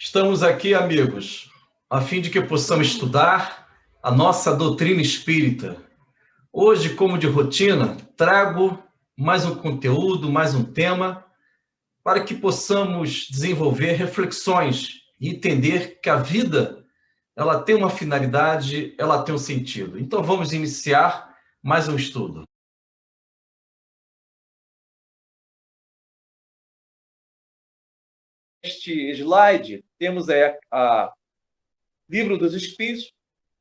Estamos aqui, amigos, a fim de que possamos estudar a nossa doutrina espírita. Hoje, como de rotina, trago mais um conteúdo, mais um tema, para que possamos desenvolver reflexões e entender que a vida, ela tem uma finalidade, ela tem um sentido. Então, vamos iniciar mais um estudo. Neste slide, temos aí a Livro dos Espíritos,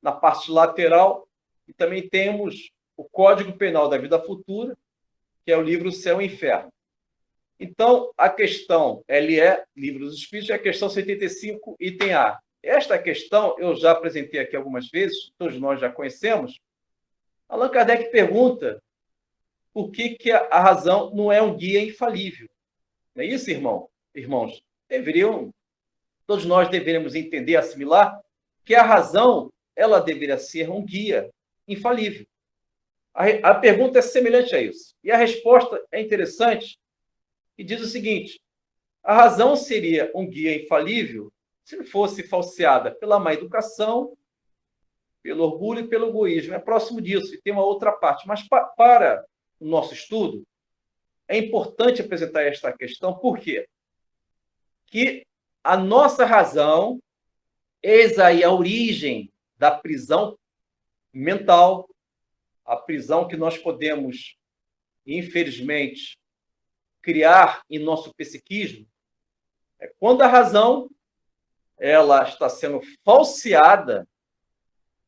na parte lateral, e também temos o Código Penal da Vida Futura, que é o livro Céu e Inferno. Então, a questão LE, Livro dos Espíritos, é a questão 75, item A. Esta questão eu já apresentei aqui algumas vezes, todos nós já conhecemos. Allan Kardec pergunta por que a razão não é um guia infalível. Não é isso, irmãos? Todos nós deveríamos entender, assimilar, que a razão, ela deveria ser um guia infalível. A pergunta é semelhante a isso. E a resposta é interessante e diz o seguinte: a razão seria um guia infalível se não fosse falseada pela má educação, pelo orgulho e pelo egoísmo. É próximo disso, e tem uma outra parte. Mas para o nosso estudo, é importante apresentar esta questão. Por quê? Que a nossa razão, eis aí a origem da prisão mental, a prisão que nós podemos, infelizmente, criar em nosso psiquismo, é quando a razão ela está sendo falseada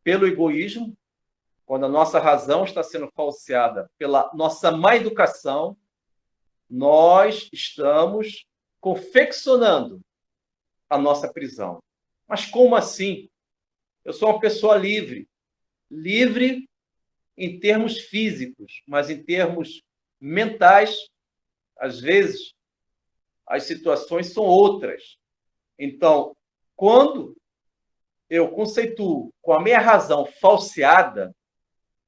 pelo egoísmo, quando a nossa razão está sendo falseada pela nossa má educação, nós estamos confeccionando a nossa prisão. Mas como assim? Eu sou uma pessoa livre. Livre em termos físicos, mas em termos mentais, às vezes, as situações são outras. Então, quando eu conceituo com a minha razão falseada,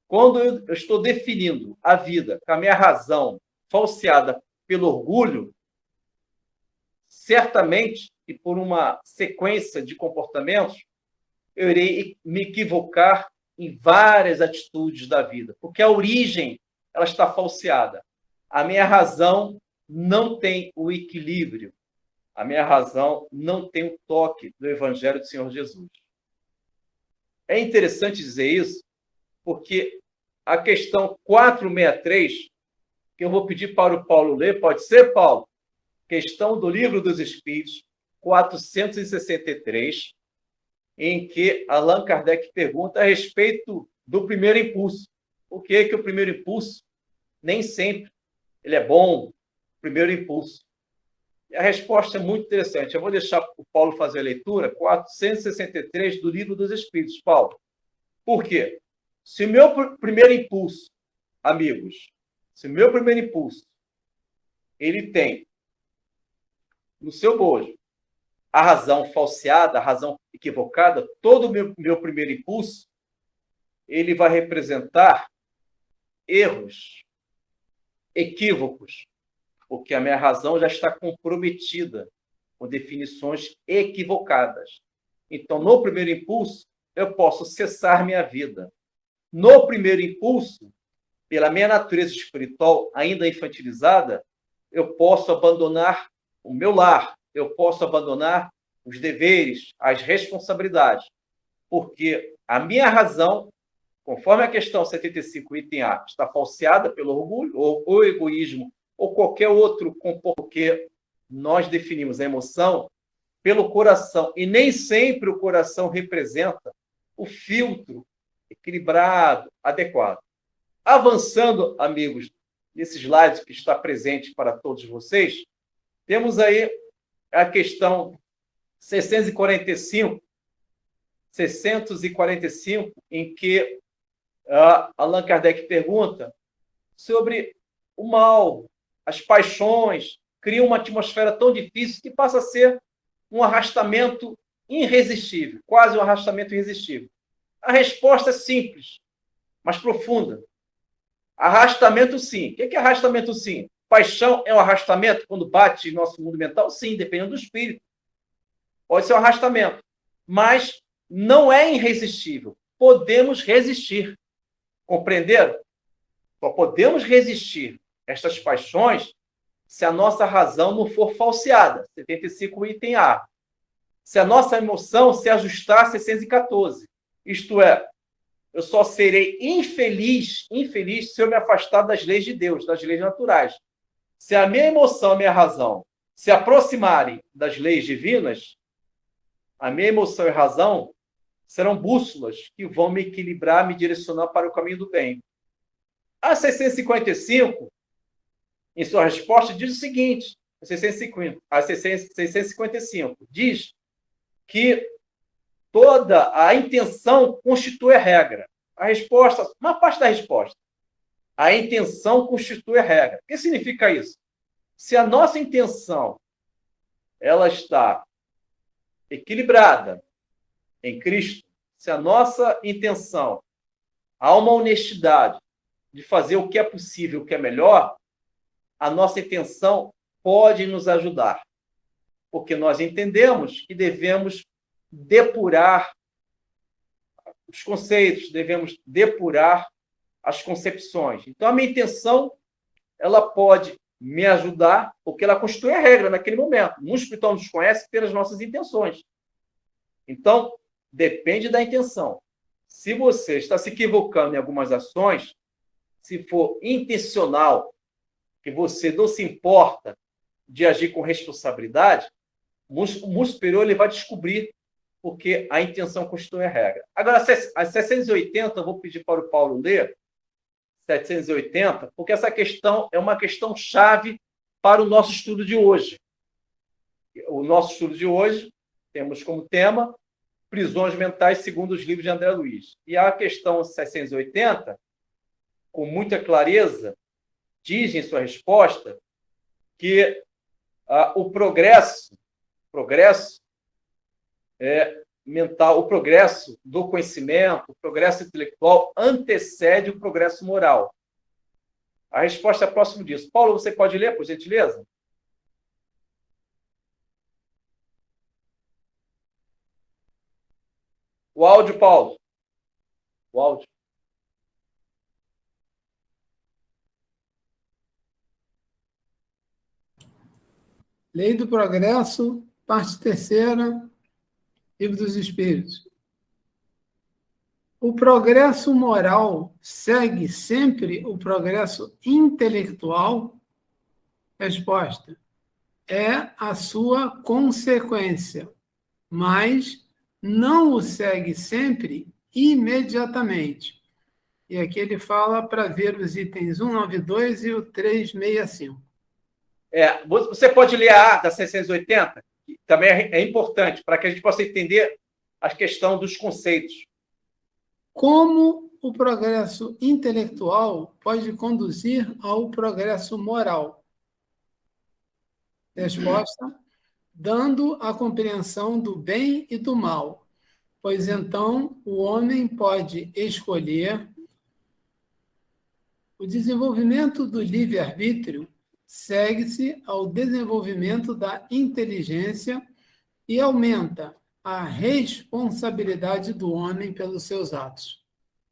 quando eu estou definindo a vida com a minha razão falseada pelo orgulho, certamente, e por uma sequência de comportamentos, eu irei me equivocar em várias atitudes da vida, porque a origem ela está falseada. A minha razão não tem o equilíbrio. A minha razão não tem o toque do Evangelho do Senhor Jesus. É interessante dizer isso, porque a questão 463, que eu vou pedir para o Paulo ler, pode ser, Paulo? Questão do Livro dos Espíritos, 463, em que Allan Kardec pergunta a respeito do primeiro impulso. Por que o primeiro impulso nem sempre ele é bom, o primeiro impulso? E a resposta é muito interessante. Eu vou deixar o Paulo fazer a leitura, 463 do Livro dos Espíritos. Paulo, por quê? Se o meu primeiro impulso, amigos, se o meu primeiro impulso, ele tem no seu bojo a razão falseada, a razão equivocada, todo o meu primeiro impulso, ele vai representar erros, equívocos, porque a minha razão já está comprometida com definições equivocadas. Então, no primeiro impulso, eu posso cessar minha vida. No primeiro impulso, pela minha natureza espiritual ainda infantilizada, eu posso abandonar o meu lar, eu posso abandonar os deveres, as responsabilidades, porque a minha razão, conforme a questão 75, item A, está falseada pelo orgulho, ou o egoísmo, ou qualquer outro comportamento, porque nós definimos a emoção pelo coração, e nem sempre o coração representa o filtro equilibrado, adequado. Avançando, amigos, nesse slide que está presente para todos vocês, temos aí a questão 645, em que Allan Kardec pergunta sobre o mal, as paixões, criam uma atmosfera tão difícil que passa a ser um arrastamento irresistível, quase um arrastamento irresistível. A resposta é simples, mas profunda. Arrastamento, sim. O que é arrastamento, sim? Paixão é um arrastamento quando bate em nosso mundo mental? Sim, dependendo do espírito. pode ser um arrastamento, mas não é irresistível. Podemos resistir. Compreenderam? Só podemos resistir estas paixões se a nossa razão não for falseada. 75, item A. Se a nossa emoção se ajustar a 614. Isto é, eu só serei infeliz se eu me afastar das leis de Deus, das leis naturais. Se a minha emoção e a minha razão se aproximarem das leis divinas, a minha emoção e razão serão bússolas que vão me equilibrar, me direcionar para o caminho do bem. A 655, em sua resposta, diz o seguinte, a 655, diz que toda a intenção constitui a regra. A resposta, uma parte da resposta, a intenção constitui a regra. O que significa isso? Se a nossa intenção ela está equilibrada em Cristo, se a nossa intenção há uma honestidade de fazer o que é possível, o que é melhor, a nossa intenção pode nos ajudar. Porque nós entendemos que devemos depurar os conceitos, devemos depurar as concepções. Então, a minha intenção, ela pode me ajudar, porque ela constitui a regra naquele momento. O mundo espiritual nos conhece pelas nossas intenções. Então, depende da intenção. Se você está se equivocando em algumas ações, se for intencional, que você não se importa de agir com responsabilidade, o mundo superior ele vai descobrir porque a intenção constitui a regra. Agora, a 780, eu vou pedir para o Paulo ler, 780, porque essa questão é uma questão chave para o nosso estudo de hoje. O nosso estudo de hoje, temos como tema prisões mentais segundo os livros de André Luiz. E a questão 780, com muita clareza, diz em sua resposta que o progresso mental, o progresso do conhecimento, o progresso intelectual antecede o progresso moral. A resposta é próximo disso. Paulo, você pode ler, por gentileza? O áudio, Paulo. O áudio. Lei do Progresso, parte 3ª, Livro dos Espíritos. O progresso moral segue sempre o progresso intelectual? Resposta: é a sua consequência, mas não o segue sempre imediatamente. E aqui ele fala para ver os itens 192 e o 365. Você pode ler a da 680, que também é importante, para que a gente possa entender a questão dos conceitos. Como o progresso intelectual pode conduzir ao progresso moral? Resposta: dando a compreensão do bem e do mal, pois então o homem pode escolher. O desenvolvimento do livre-arbítrio segue-se ao desenvolvimento da inteligência e aumenta a responsabilidade do homem pelos seus atos.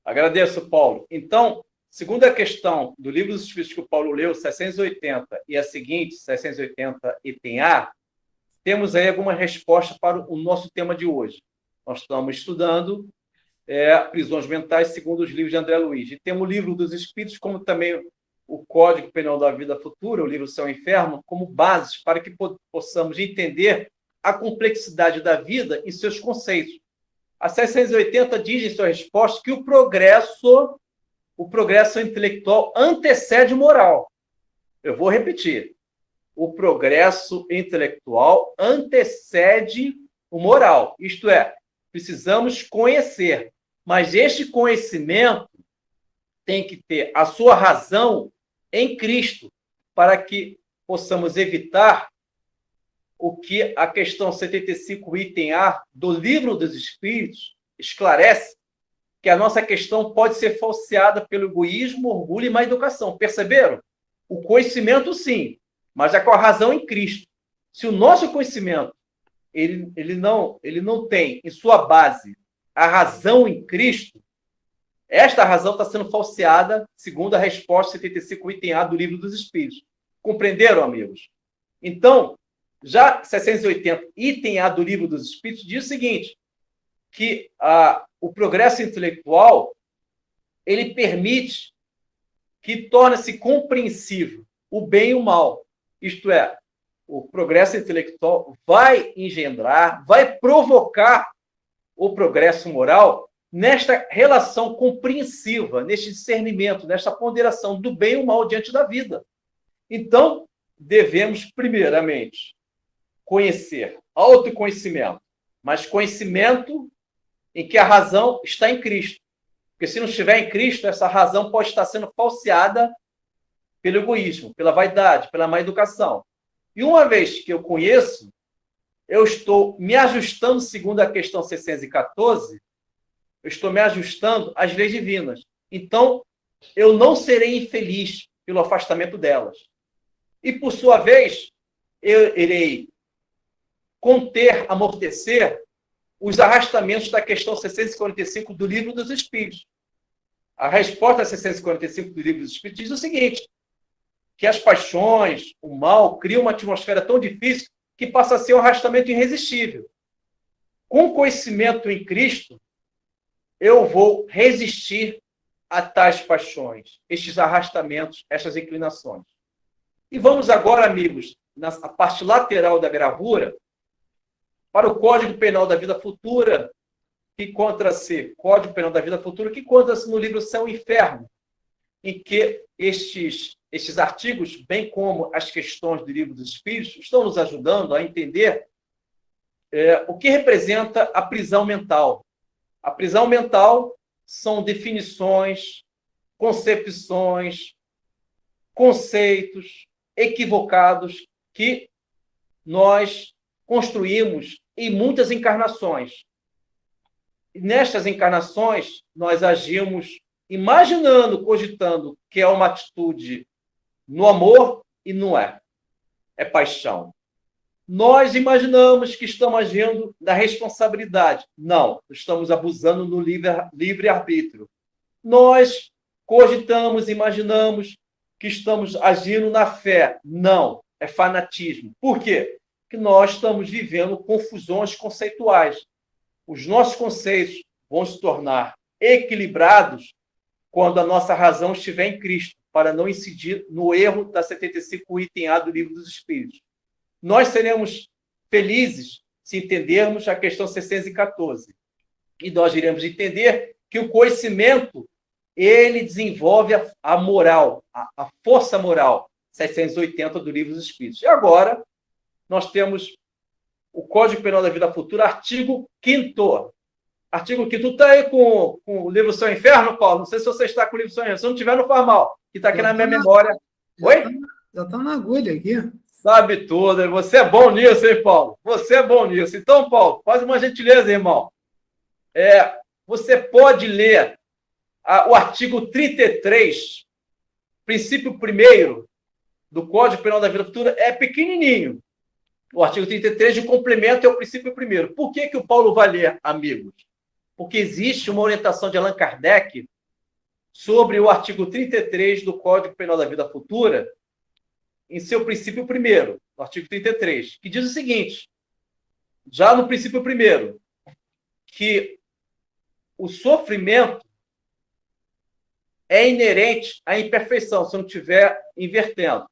Agradeço, Paulo. Então, segundo a questão do Livro dos Espíritos que o Paulo leu, 680, e a seguinte, 680 item A, temos aí alguma resposta para o nosso tema de hoje. Nós estamos estudando prisões mentais segundo os livros de André Luiz. E temos o Livro dos Espíritos, como também o Código Penal da Vida Futura, o livro Céu e Inferno, como bases para que possamos entender a complexidade da vida e seus conceitos. A 680 diz em sua resposta que o progresso intelectual antecede o moral. Eu vou repetir. O progresso intelectual antecede o moral. Isto é, precisamos conhecer. Mas este conhecimento tem que ter a sua razão em Cristo, para que possamos evitar o que a questão 75, item A, do Livro dos Espíritos, esclarece, que a nossa questão pode ser falseada pelo egoísmo, orgulho e má educação. Perceberam? O conhecimento, sim, mas é com a razão em Cristo. Se o nosso conhecimento ele não tem em sua base a razão em Cristo, esta razão está sendo falseada, segundo a resposta 75, item A do Livro dos Espíritos. Compreenderam, amigos? Então, já 680, item A do Livro dos Espíritos, diz o seguinte, que o progresso intelectual ele permite que torne-se compreensível o bem e o mal. Isto é, o progresso intelectual vai engendrar, vai provocar o progresso moral nesta relação compreensiva, neste discernimento, nesta ponderação do bem e o mal diante da vida. Então, devemos, primeiramente, conhecer, autoconhecimento, mas conhecimento em que a razão está em Cristo. Porque se não estiver em Cristo, essa razão pode estar sendo falseada pelo egoísmo, pela vaidade, pela má educação. E uma vez que eu conheço, eu estou me ajustando, segundo a questão 614, eu estou me ajustando às leis divinas. Então, eu não serei infeliz pelo afastamento delas. E, por sua vez, eu irei conter, amortecer os arrastamentos da questão 645 do Livro dos Espíritos. A resposta a 645 do Livro dos Espíritos diz o seguinte, que as paixões, o mal, criam uma atmosfera tão difícil que passa a ser um arrastamento irresistível. Com conhecimento em Cristo, eu vou resistir a tais paixões, estes arrastamentos, estas inclinações. E vamos agora, amigos, na parte lateral da gravura, para o Código Penal da Vida Futura, que encontra-se, Código Penal da Vida Futura, que encontra-se no livro Céu e Inferno, em que estes artigos, bem como as questões do Livro dos Espíritos, estão nos ajudando a entender o que representa a prisão mental. A prisão mental são definições, concepções, conceitos equivocados que nós construímos em muitas encarnações. E nestas encarnações, nós agimos imaginando, cogitando que é uma atitude no amor e não é. É paixão. Nós imaginamos que estamos agindo na responsabilidade. Não, estamos abusando no livre-arbítrio. Nós cogitamos, imaginamos que estamos agindo na fé. Não, é fanatismo. Por quê? Porque nós estamos vivendo confusões conceituais. Os nossos conceitos vão se tornar equilibrados quando a nossa razão estiver em Cristo, para não incidir no erro da 75 item A do Livro dos Espíritos. Nós seremos felizes se entendermos a questão 614. E nós iremos entender que o conhecimento, ele desenvolve a moral, a força moral, 680 do Livro dos Espíritos. E agora, nós temos o Código Penal da Vida Futura, artigo 5º. Artigo 5º. Tu está aí com o livro Céu e Inferno, Paulo? Não sei se você está com o livro Céu e Inferno. Se não tiver, não faz mal. Que está aqui na minha memória. Oi? Já está na agulha aqui. Sabe tudo. Você é bom nisso, hein, Paulo? Você é bom nisso. Então, Paulo, faz uma gentileza, irmão. Você pode ler o artigo 33, princípio 1º do Código Penal da Vida Futura. É pequenininho. O artigo 33 de complemento é o princípio 1º. Por que o Paulo vai ler, amigos? Porque existe uma orientação de Allan Kardec sobre o artigo 33 do Código Penal da Vida Futura, em seu princípio 1º, no artigo 33, que diz o seguinte, já no princípio 1º, que o sofrimento é inerente à imperfeição, se não estiver invertendo.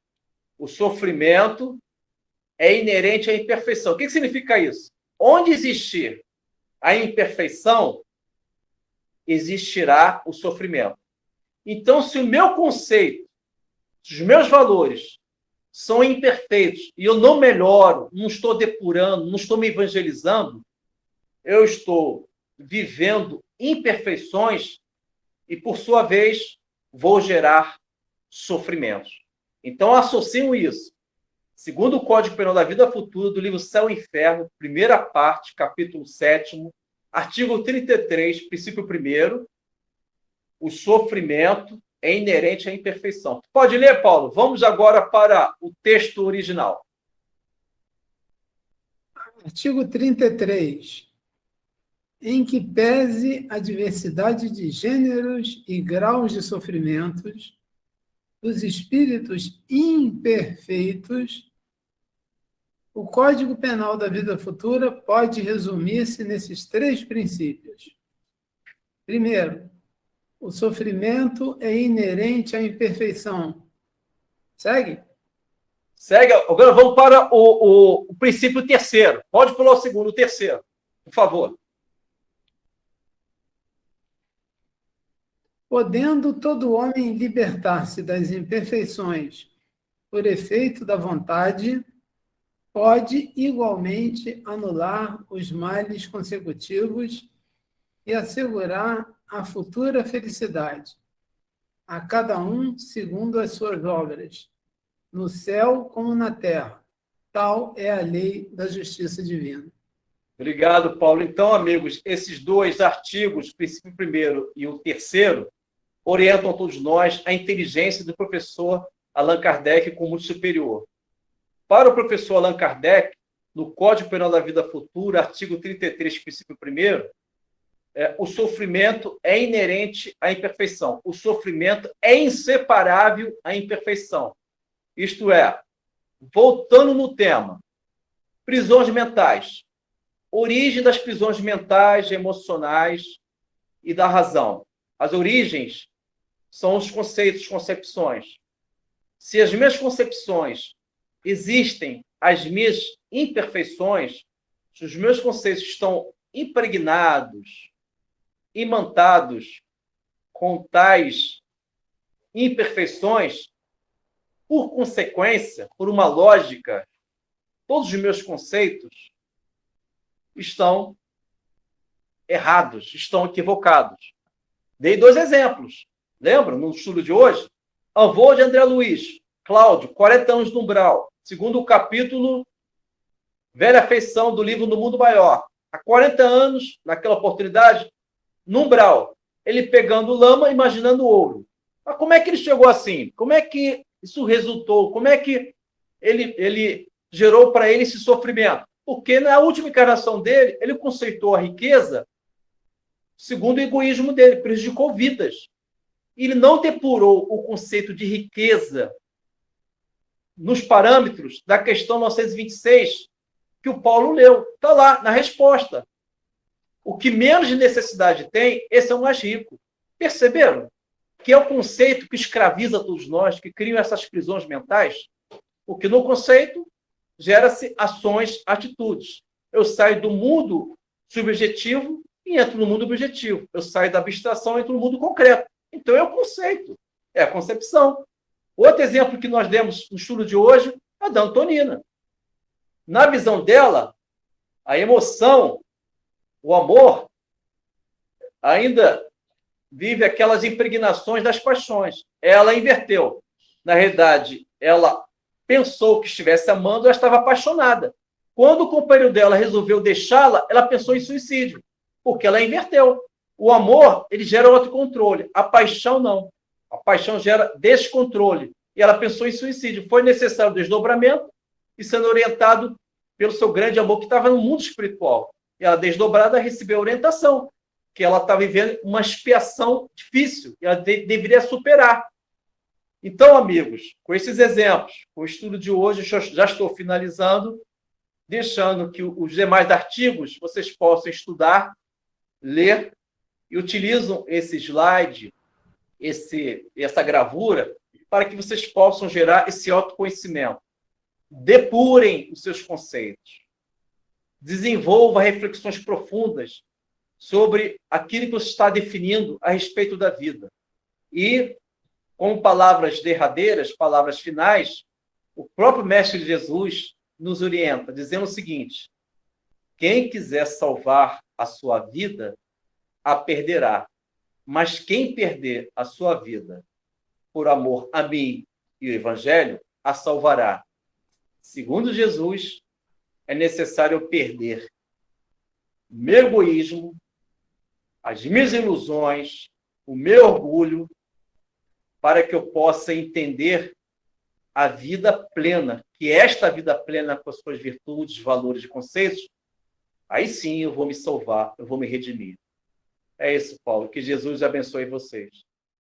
O sofrimento é inerente à imperfeição. O que significa isso? Onde existir a imperfeição, existirá o sofrimento. Então, se o meu conceito, se os meus valores são imperfeitos e eu não melhoro, não estou depurando, não estou me evangelizando, eu estou vivendo imperfeições e, por sua vez, vou gerar sofrimentos. Então, associem isso. Segundo o Código Penal da Vida Futura, do livro Céu e Inferno, primeira parte, capítulo 7º, artigo 33, princípio 1º, o sofrimento é inerente à imperfeição. Pode ler, Paulo? Vamos agora para o texto original. Artigo 33. Em que pese a diversidade de gêneros e graus de sofrimentos dos espíritos imperfeitos, o Código Penal da Vida Futura pode resumir-se nesses 3 princípios. Primeiro, o sofrimento é inerente à imperfeição. Segue? Segue. Agora vamos para o princípio terceiro. Pode pular o segundo, o terceiro, por favor. Podendo todo homem libertar-se das imperfeições por efeito da vontade, pode igualmente anular os males consecutivos e assegurar a futura felicidade, a cada um segundo as suas obras, no céu como na terra. Tal é a lei da justiça divina. Obrigado, Paulo. Então, amigos, esses 2 artigos, o princípio primeiro e o terceiro, orientam todos nós a inteligência do professor Allan Kardec com muito superior. Para o professor Allan Kardec, no Código Penal da Vida Futura, artigo 33, princípio primeiro, o sofrimento é inerente à imperfeição. O sofrimento é inseparável à imperfeição. Isto é, voltando no tema, prisões mentais. Origem das prisões mentais, emocionais e da razão. As origens são os conceitos, concepções. Se as minhas concepções existem, as minhas imperfeições, se os meus conceitos estão impregnados, imantados com tais imperfeições, por consequência, por uma lógica, todos os meus conceitos estão errados, estão equivocados. Dei 2 exemplos. Lembram? No estudo de hoje, avô de André Luiz, Cláudio, 40 anos no umbral, segundo o capítulo Velha Afeição do livro No Mundo Maior. Há 40 anos, naquela oportunidade, no umbral, ele pegando lama, imaginando ouro. Mas como é que ele chegou assim? Como é que isso resultou? Como é que ele gerou para ele esse sofrimento? Porque na última encarnação dele, ele conceitou a riqueza segundo o egoísmo dele, prejudicou vidas. Ele não depurou o conceito de riqueza nos parâmetros da questão 926, que o Paulo leu. Está lá, na resposta. O que menos de necessidade tem, esse é o mais rico. Perceberam? Que é o conceito que escraviza todos nós, que criam essas prisões mentais. Porque no conceito gera-se ações, atitudes. Eu saio do mundo subjetivo e entro no mundo objetivo. Eu saio da abstração e entro no mundo concreto. Então é o conceito, é a concepção. Outro exemplo que nós demos no estudo de hoje é a da Antonina. Na visão dela, a emoção, o amor, ainda vive aquelas impregnações das paixões. Ela inverteu. Na realidade, ela pensou que estivesse amando, ela estava apaixonada. Quando o companheiro dela resolveu deixá-la, ela pensou em suicídio, porque ela inverteu. O amor, ele gera autocontrole. A paixão, não. A paixão gera descontrole. E ela pensou em suicídio. Foi necessário o desdobramento e sendo orientado pelo seu grande amor que estava no mundo espiritual. E ela, desdobrada, recebeu a orientação, que ela está vivendo uma expiação difícil e ela deveria superar. Então, amigos, com esses exemplos, com o estudo de hoje, já estou finalizando, deixando que os demais artigos vocês possam estudar, ler, e utilizam esse slide, essa gravura, para que vocês possam gerar esse autoconhecimento. Depurem os seus conceitos. Desenvolva reflexões profundas sobre aquilo que você está definindo a respeito da vida. E, com palavras derradeiras, palavras finais, o próprio Mestre Jesus nos orienta, dizendo o seguinte: quem quiser salvar a sua vida, a perderá. Mas quem perder a sua vida por amor a mim e o Evangelho, a salvará. Segundo Jesus, é necessário perder o meu egoísmo, as minhas ilusões, o meu orgulho, para que eu possa entender a vida plena que esta vida plena com as suas virtudes, valores e conceitos, aí sim eu vou me salvar, eu vou me redimir. É isso, Paulo. Que Jesus abençoe vocês.